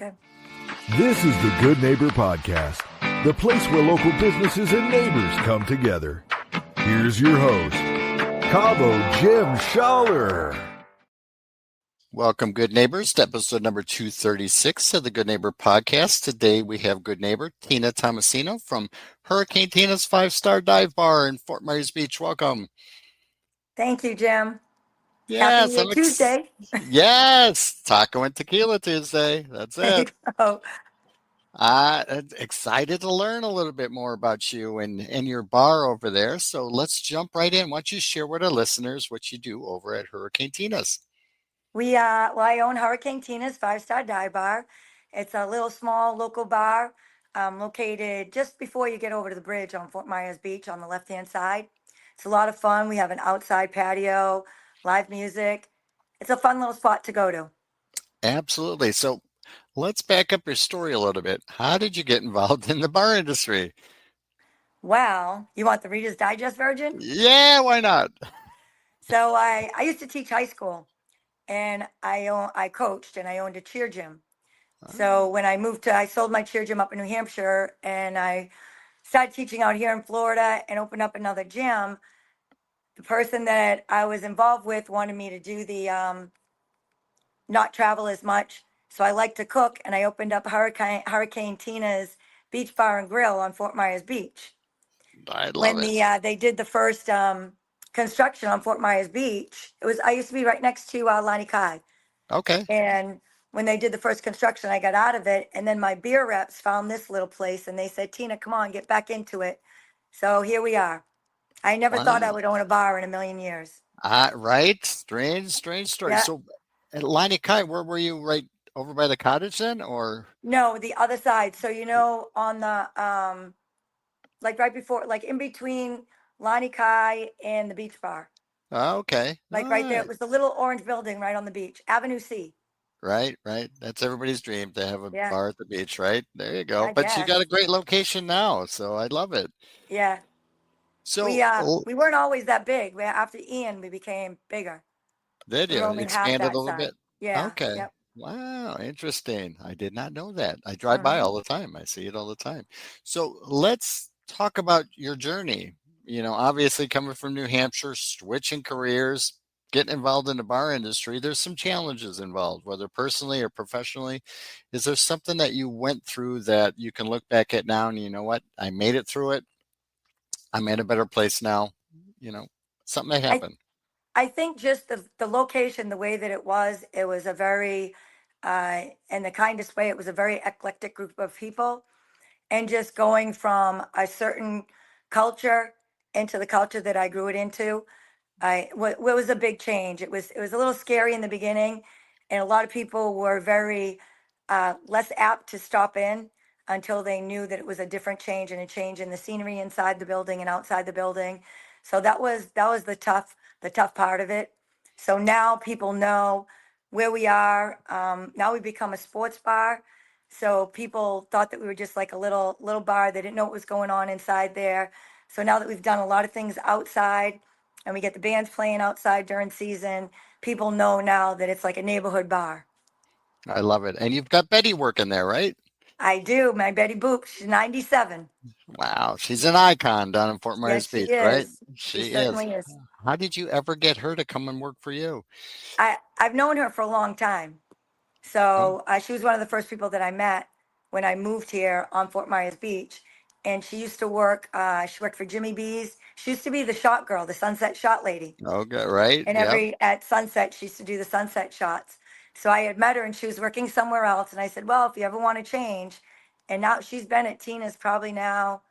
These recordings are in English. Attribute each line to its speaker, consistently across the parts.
Speaker 1: Good.
Speaker 2: This is the Good Neighbor Podcast, the place where local businesses and neighbors come together. Here's your host, Cabo Jim Schaller.
Speaker 3: Welcome, good neighbors, to episode number 236 of the Good Neighbor Podcast. Today we have good neighbor Tina Tomasino from Hurricane Tina's 5-Star Dive Bar in Fort Myers Beach. Welcome.
Speaker 1: Thank you, Jim.
Speaker 3: Yes,
Speaker 1: Happy Tuesday.
Speaker 3: Yes, Taco and Tequila Tuesday. That's
Speaker 1: There you
Speaker 3: it.
Speaker 1: go.
Speaker 3: Excited to learn a little bit more about you and your bar over there. So let's jump right in. Why don't you share with our listeners what you do over at Hurricane Tina's?
Speaker 1: I own Hurricane Tina's 5-Star Dive Bar. It's a little small local bar located just before you get over to the bridge on Fort Myers Beach on the left-hand side. It's a lot of fun. We have an outside patio, live music. It's a fun little spot to go to.
Speaker 3: Absolutely. So let's back up your story a little bit. How did you get involved in the bar industry?
Speaker 1: Well, you want the Reader's Digest version?
Speaker 3: Yeah, why not?
Speaker 1: So I used to teach high school, and I coached, and I owned a cheer gym. So when I sold my cheer gym up in New Hampshire, and I started teaching out here in Florida and opened up another gym. The person that I was involved with wanted me to do the not travel as much. So I like to cook, and I opened up Hurricane Tina's Beach Bar and Grill on Fort Myers Beach.
Speaker 3: I love
Speaker 1: When
Speaker 3: it.
Speaker 1: they did the first construction on Fort Myers Beach, I used to be right next to Lani Kai.
Speaker 3: Okay.
Speaker 1: And when they did the first construction, I got out of it. And then my beer reps found this little place, and they said, Tina, come on, get back into it. So here we are. I never thought I
Speaker 3: Wow.
Speaker 1: would own a bar in a million years.
Speaker 3: Right. Strange story.
Speaker 1: Yeah.
Speaker 3: So at Lani Kai, where were you, right over by the cottage then, or?
Speaker 1: No, the other side. So, on the, like right before, like in between Lani Kai and the beach bar,
Speaker 3: Oh, okay.
Speaker 1: like
Speaker 3: All
Speaker 1: right there. It
Speaker 3: right.
Speaker 1: was the little orange building right on the beach, Avenue C.
Speaker 3: Right. That's everybody's dream to have a
Speaker 1: Yeah,
Speaker 3: bar at the beach, right? There you go.
Speaker 1: I
Speaker 3: But you
Speaker 1: guess.
Speaker 3: got a great location now, so I love it.
Speaker 1: Yeah.
Speaker 3: So,
Speaker 1: We weren't always that big. After Ian, we became bigger.
Speaker 3: did
Speaker 1: We were
Speaker 3: you
Speaker 1: only half
Speaker 3: expand it a
Speaker 1: that
Speaker 3: little
Speaker 1: size.
Speaker 3: bit?
Speaker 1: Yeah.
Speaker 3: Okay.
Speaker 1: Yep.
Speaker 3: Wow, interesting. I did not know that. I drive by
Speaker 1: Hmm.
Speaker 3: all the time. I see it all the time. So let's talk about your journey. Obviously coming from New Hampshire, switching careers, getting involved in the bar industry, there's some challenges involved, whether personally or professionally. Is there something that you went through that you can look back at now and you know what? I made it through it. I'm in a better place now. You know, something that
Speaker 1: I
Speaker 3: happened.
Speaker 1: I think just the location, the way that it was a very, in the kindest way, it was a very eclectic group of people. And just going from a certain culture into the culture that I grew it into, what was a big change. It was a little scary in the beginning, and a lot of people were very less apt to stop in until they knew that it was a different change and a change in the scenery inside the building and outside the building. So that was the tough part of it. So now people know where we are. Now we become a sports bar. So people thought that we were just like a little bar. They didn't know what was going on inside there. So now that we've done a lot of things outside, and we get the bands playing outside during season, people know now that it's like a neighborhood bar.
Speaker 3: I love it. And you've got Betty working there, right?
Speaker 1: I do. My Betty Boop, she's 97.
Speaker 3: Wow, she's an icon down in Fort
Speaker 1: Yes,
Speaker 3: Myers
Speaker 1: she
Speaker 3: Beach, right?
Speaker 1: is. She
Speaker 3: She is.
Speaker 1: certainly is.
Speaker 3: How did you ever get her to come and work for you?
Speaker 1: I've known her for a long time.
Speaker 3: Oh,
Speaker 1: So she was one of the first people that I met when I moved here on Fort Myers Beach. And she used to work, she worked for Jimmy B's. She used to be the shot girl, the sunset shot lady.
Speaker 3: okay, right.
Speaker 1: And
Speaker 3: Yep.
Speaker 1: at sunset, she used to do the sunset shots. So I had met her, and she was working somewhere else. And I said, well, if you ever want to change. And now she's been at Tina's probably now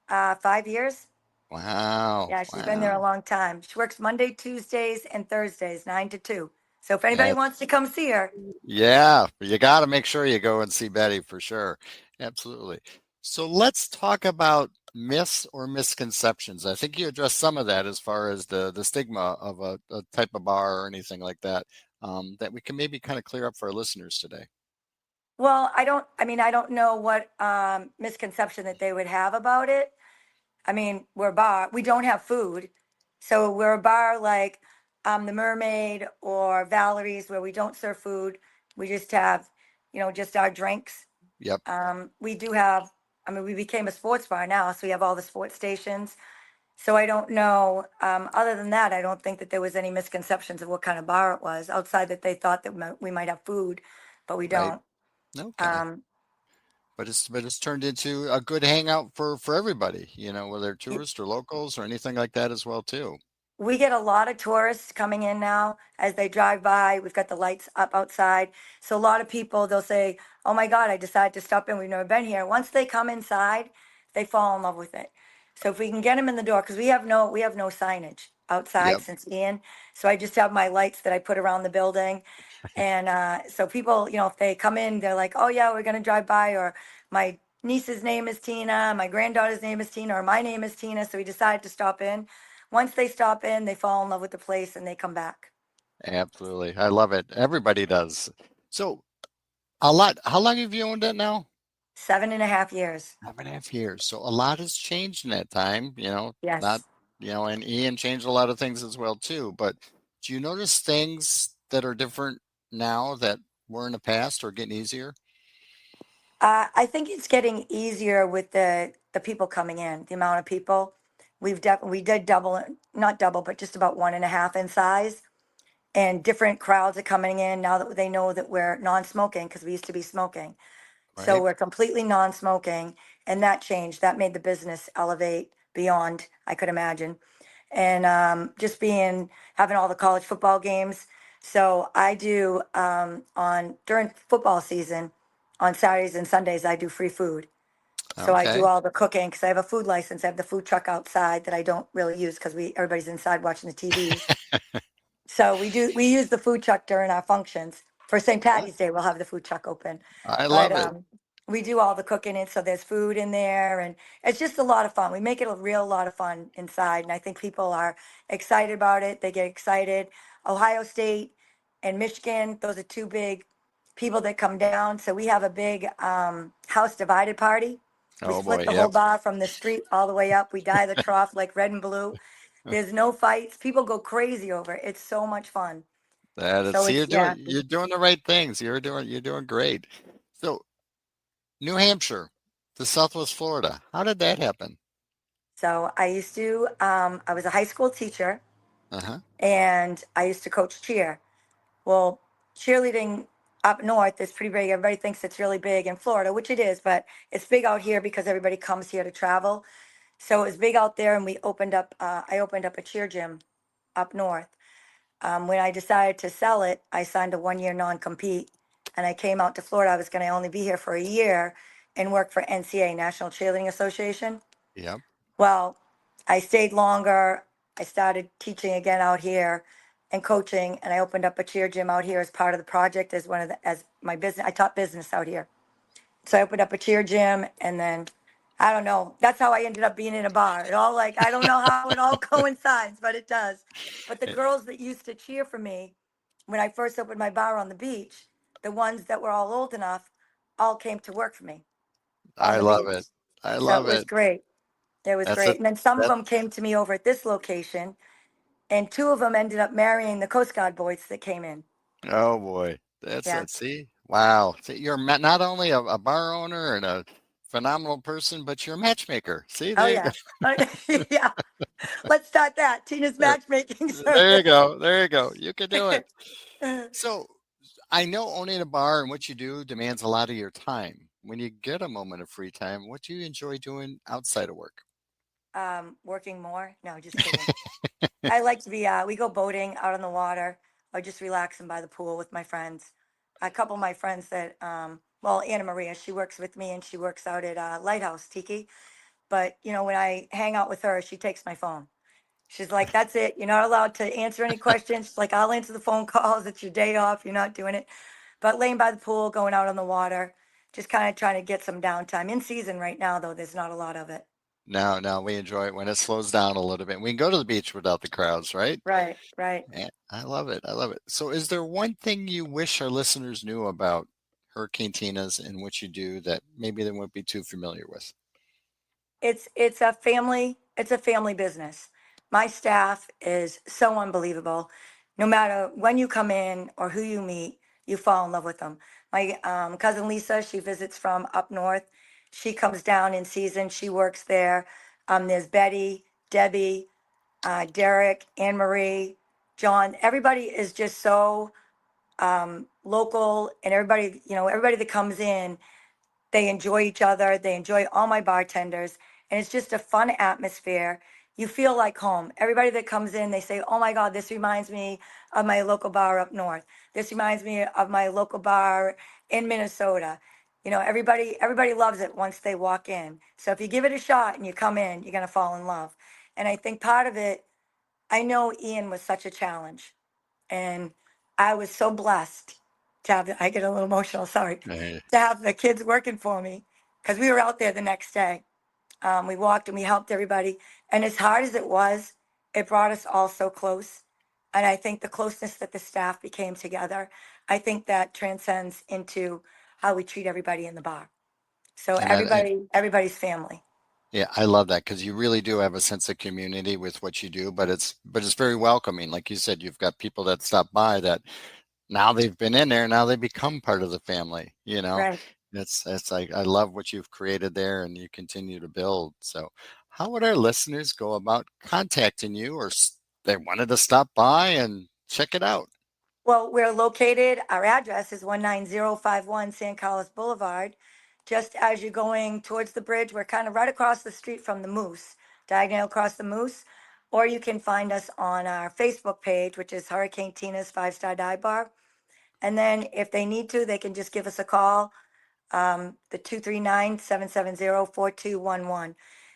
Speaker 1: 5 years.
Speaker 3: Wow.
Speaker 1: Yeah, she's been there a
Speaker 3: Wow.
Speaker 1: long time. She works Monday, Tuesdays, and Thursdays, 9 to 2. So if anybody
Speaker 3: That,
Speaker 1: wants to come see her,
Speaker 3: yeah, you got to make sure you go and see Betty for sure. Absolutely. So let's talk about myths or misconceptions. I think you addressed some of that as far as the stigma of a type of bar or anything like that, that we can maybe kind of clear up for our listeners today.
Speaker 1: well, I don't know what misconception that they would have about it. I mean, we're a bar. We don't have food. So we're a bar like the Mermaid or Valerie's, where we don't serve food. We just have just our drinks.
Speaker 3: Yep.
Speaker 1: We do have, I mean, we became a sports bar now, so we have all the sports stations. So I don't know, other than that, I don't think that there was any misconceptions of what kind of bar it was, outside that they thought that we might have food, but we
Speaker 3: Right.
Speaker 1: don't.
Speaker 3: Okay.
Speaker 1: Um,
Speaker 3: But it's turned into a good hangout for everybody, whether
Speaker 1: y-
Speaker 3: tourists or locals or anything like that as well too.
Speaker 1: we get a lot of tourists coming in now as they drive by. We've got the lights up outside. So a lot of people, they'll say, "Oh my God, I decided to stop in. We've never been here." Once they come inside, they fall in love with it. So if we can get them in the door, because we have no signage outside
Speaker 3: Yep.
Speaker 1: since Ian. So I just have my lights that I put around the building. And so people, if they come in, they're like, "Oh yeah, we're gonna drive by," or my niece's name is Tina, my granddaughter's name is Tina, or my name is Tina. So we decided to stop in. Once they stop in, they fall in love with the place and they come back.
Speaker 3: Absolutely. I love it. Everybody does. So a lot. How long have you owned it now?
Speaker 1: 7.5 years.
Speaker 3: 7.5 years. So a lot has changed in that time, not,
Speaker 1: Yes.
Speaker 3: and Ian changed a lot of things as well too. But do you notice things that are different now that were in the past or getting easier?
Speaker 1: I think it's getting easier with the people coming in, the amount of people. We did double, not double, but just about 1.5 in size. And different crowds are coming in now that they know that we're non-smoking, because we used to be smoking. So
Speaker 3: Right?
Speaker 1: we're completely non-smoking, and that changed. That made the business elevate beyond I could imagine. And just having all the college football games. So I do on during football season on Saturdays and Sundays I do free food. So I do
Speaker 3: Okay.
Speaker 1: all the cooking because I have a food license. I have the food truck outside that I don't really use because we everybody's inside watching the TVs. So we use the food truck during our functions. For St. Patty's Day, we'll have the food truck open.
Speaker 3: I
Speaker 1: But
Speaker 3: love it.
Speaker 1: we do all the cooking, and so there's food in there, and it's just a lot of fun. We make it a real lot of fun inside, and I think people are excited about it. They get excited. Ohio State and Michigan, those are two big people that come down. So we have a big house divided party. We
Speaker 3: Oh boy.
Speaker 1: split the whole
Speaker 3: Yep.
Speaker 1: bar from the street all the way up. We dye the trough like red and blue. There's no fights. People go crazy over it. It's so much fun.
Speaker 3: That is,
Speaker 1: So
Speaker 3: see,
Speaker 1: it's,
Speaker 3: you're doing
Speaker 1: yeah.
Speaker 3: you're doing the right things. You're doing great. So New Hampshire to Southwest Florida. How did that happen?
Speaker 1: So I was a high school teacher
Speaker 3: Uh-huh.
Speaker 1: and I used to coach cheer. Well, cheerleading up north is pretty big. Everybody thinks it's really big in Florida, which it is, but it's big out here because everybody comes here to travel. So it was big out there, and I opened up a cheer gym up north. When I decided to sell it, I signed a 1 year non-compete, and I came out to Florida. I was going to only be here for a year and work for NCA, National Cheerleading Association.
Speaker 3: Yep.
Speaker 1: Well, I stayed longer. I started teaching again out here and coaching, and I opened up a cheer gym out here as part of the project as my business. I taught business out here. So I opened up a cheer gym, and then I don't know. That's how I ended up being in a bar. It all like I don't know how it all coincides, but it does. But the
Speaker 3: Eh,
Speaker 1: girls that used to cheer for me when I first opened my bar on the beach, the ones that were all old enough, all came to work for me on
Speaker 3: I
Speaker 1: the
Speaker 3: love
Speaker 1: beach.
Speaker 3: it. I
Speaker 1: So it
Speaker 3: love
Speaker 1: was
Speaker 3: it.
Speaker 1: great. It was
Speaker 3: That's
Speaker 1: great.
Speaker 3: it.
Speaker 1: And then some of
Speaker 3: That
Speaker 1: them came to me over at this location, and two of them ended up marrying the Coast Guard boys that came in.
Speaker 3: oh boy. That's
Speaker 1: Yeah.
Speaker 3: it. See? Wow. See, you're not only a bar owner and a phenomenal person, but you're a matchmaker. See,
Speaker 1: Oh
Speaker 3: there you go.
Speaker 1: yeah. Yeah. Let's start that. Tina's
Speaker 3: There
Speaker 1: matchmaking
Speaker 3: there you
Speaker 1: service.
Speaker 3: go. There you go. You can do it. So I know owning a bar and what you do demands a lot of your time. When you get a moment of free time, what do you enjoy doing outside of work?
Speaker 1: Working more? No, just kidding. I like to be, we go boating out on the water or just relaxing by the pool with my friends. A couple of my friends well, Anna Maria, she works with me and she works out at Lighthouse Tiki. But, when I hang out with her, she takes my phone. She's like, "That's it. You're not allowed to answer any questions." She's like, "I'll answer the phone calls. It's your day off. You're not doing it." But laying by the pool, going out on the water, just kind of trying to get some downtime. In season right now, though, there's not a lot of it.
Speaker 3: No, no, we enjoy it when it slows down a little bit. We can go to the beach without the crowds, right?
Speaker 1: Right, right.
Speaker 3: Yeah, I love it. I love it. So, is there one thing you wish our listeners knew about Hurricane Tina's and what you do that maybe they wouldn't be too familiar with?
Speaker 1: It's a family business. My staff is so unbelievable. No matter when you come in or who you meet, you fall in love with them. My cousin Lisa, she visits from up north. She comes down in season. She works there. There's Betty, Debbie, Derek, Anne Marie, John. Everybody is just so local, and everybody, everybody that comes in, they enjoy each other. They enjoy all my bartenders, and it's just a fun atmosphere. You feel like home. Everybody that comes in, they say, "Oh my God, this reminds me of my local bar up north. This reminds me of my local bar in Minnesota." Everybody loves it once they walk in. So if you give it a shot and you come in, you're gonna fall in love. And I think part of it, I know Ian was such a challenge, and I was so blessed to have. I get a little emotional. Sorry,
Speaker 3: Hey,
Speaker 1: to have the kids working for me because we were out there the next day. We walked and we helped everybody, and as hard as it was, it brought us all so close. And I think the closeness that the staff became together, I think that transcends into how we treat everybody in the bar. So
Speaker 3: and I,
Speaker 1: everybody's family.
Speaker 3: yeah, I love that because you really do have a sense of community with what you do, but it's very welcoming. Like you said, you've got people that stop by that now they've been in there, now they become part of the family, you know.
Speaker 1: Right.
Speaker 3: It's like I love what you've created there and you continue to build. So how would our listeners go about contacting you or they wanted to stop by and check it out?
Speaker 1: Well, we're located, our address is 19051 San Carlos Boulevard. Just as you're going towards the bridge, we're kind of right across the street from the Moose, diagonal across the Moose. Or you can find us on our Facebook page, which is Hurricane Tina's Five Star Dive Bar. And then if they need to, they can just give us a call, the 239-770-4211.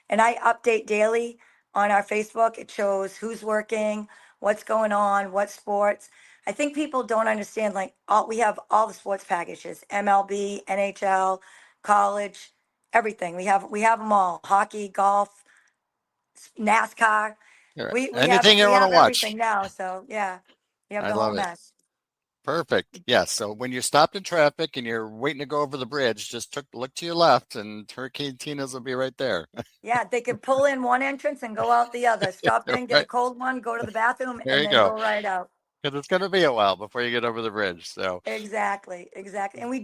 Speaker 1: And I update daily on our Facebook. It shows who's working, what's going on, what sports. I think people don't understand, like, we have all the sports packages, MLB, NHL, college, everything. We have them all, hockey, golf, NASCAR.
Speaker 3: All right.
Speaker 1: We have
Speaker 3: Anything you
Speaker 1: we
Speaker 3: want to
Speaker 1: have
Speaker 3: watch.
Speaker 1: everything now. So yeah, we have
Speaker 3: I
Speaker 1: the whole
Speaker 3: love it.
Speaker 1: mess.
Speaker 3: Perfect. Yeah. So when you're stopped in traffic and you're waiting to go over the bridge, just look to your left and Hurricane Tina's will be right there.
Speaker 1: Yeah, they could pull in one entrance and go out the other. Stop in, get a
Speaker 3: Right.
Speaker 1: cold one, go to the bathroom,
Speaker 3: There
Speaker 1: and
Speaker 3: you
Speaker 1: then
Speaker 3: go.
Speaker 1: go right out.
Speaker 3: Because it's going to be a while before you get over the bridge. So,
Speaker 1: Exactly, exactly. And we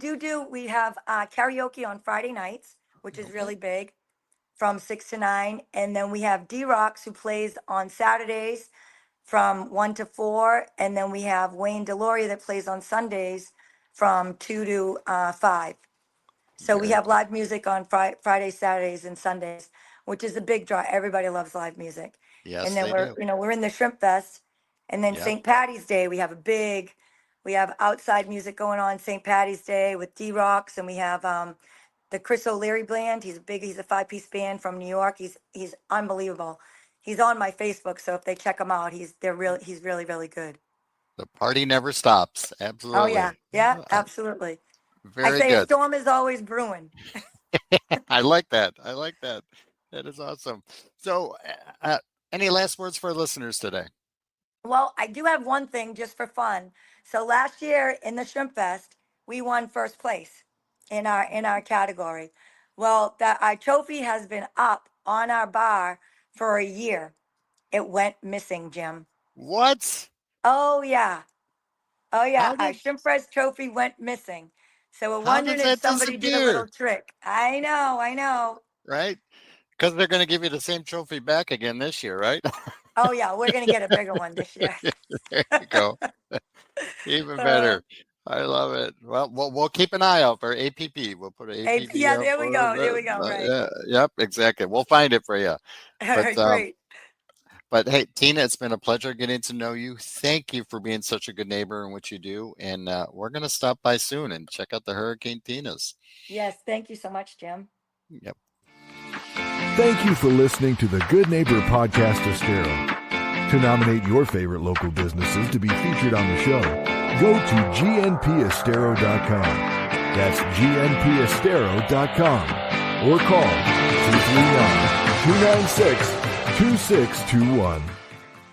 Speaker 1: have karaoke on Friday nights, which is
Speaker 3: okay.
Speaker 1: really big, from 6 to 9. And then we have D-Rocks who plays on Saturdays from 1 to 4. And then we have Wayne Deloria that plays on Sundays from 2 to 5. So we
Speaker 3: Very
Speaker 1: have
Speaker 3: cool.
Speaker 1: live music on Fridays, Saturdays, and Sundays, which is a big draw. Everybody loves live music. And
Speaker 3: Yes,
Speaker 1: then
Speaker 3: they do.
Speaker 1: we're in the Shrimp Fest. And then
Speaker 3: Yep.
Speaker 1: St. Patty's Day, we have outside music going on St. Patty's Day with D-Rocks, and we have the Chris O'Leary band. He's a 5-piece band from New York. He's unbelievable. He's on my Facebook, so if they check him out, he's really, really good.
Speaker 3: The party never stops.
Speaker 1: Oh yeah,
Speaker 3: Absolutely.
Speaker 1: yeah, absolutely. I
Speaker 3: Very
Speaker 1: say a
Speaker 3: good.
Speaker 1: storm is always brewing.
Speaker 3: I like that. I like that. That is awesome. So, any last words for our listeners today?
Speaker 1: Well, I do have one thing just for fun. So last year in the Shrimp Fest, we won first place in our category. Well, that our trophy has been up on our bar for a year. It went missing, Jim.
Speaker 3: What?
Speaker 1: Oh yeah. Oh yeah.
Speaker 3: How
Speaker 1: Our
Speaker 3: did
Speaker 1: Shrimp Fest trophy went missing. So we're
Speaker 3: how
Speaker 1: wondering
Speaker 3: did
Speaker 1: if
Speaker 3: that
Speaker 1: somebody did a little
Speaker 3: disappear?
Speaker 1: trick. I know, I know.
Speaker 3: Right? Because they're going to give you the same trophy back again this year, right?
Speaker 1: Oh yeah, we're gonna get a bigger one this year.
Speaker 3: There you go. Even
Speaker 1: uh,
Speaker 3: better. I love it. Well, we'll keep an eye out for APP. We'll put an APP
Speaker 1: yeah,
Speaker 3: out
Speaker 1: there we
Speaker 3: for
Speaker 1: go. There
Speaker 3: the,
Speaker 1: we go. Right.
Speaker 3: yeah, yep, exactly. We'll find it for you.
Speaker 1: All
Speaker 3: But
Speaker 1: right, great.
Speaker 3: hey, Tina, it's been a pleasure getting to know you. Thank you for being such a good neighbor in what you do. And we're going to stop by soon and check out the Hurricane Tinas.
Speaker 1: Yes, thank you so much, Jim.
Speaker 3: Yep.
Speaker 2: Thank you for listening to the Good Neighbor Podcast Estero. To nominate your favorite local businesses to be featured on the show, go to gnpestero.com. That's gnpestero.com. Or call 239-296-2621.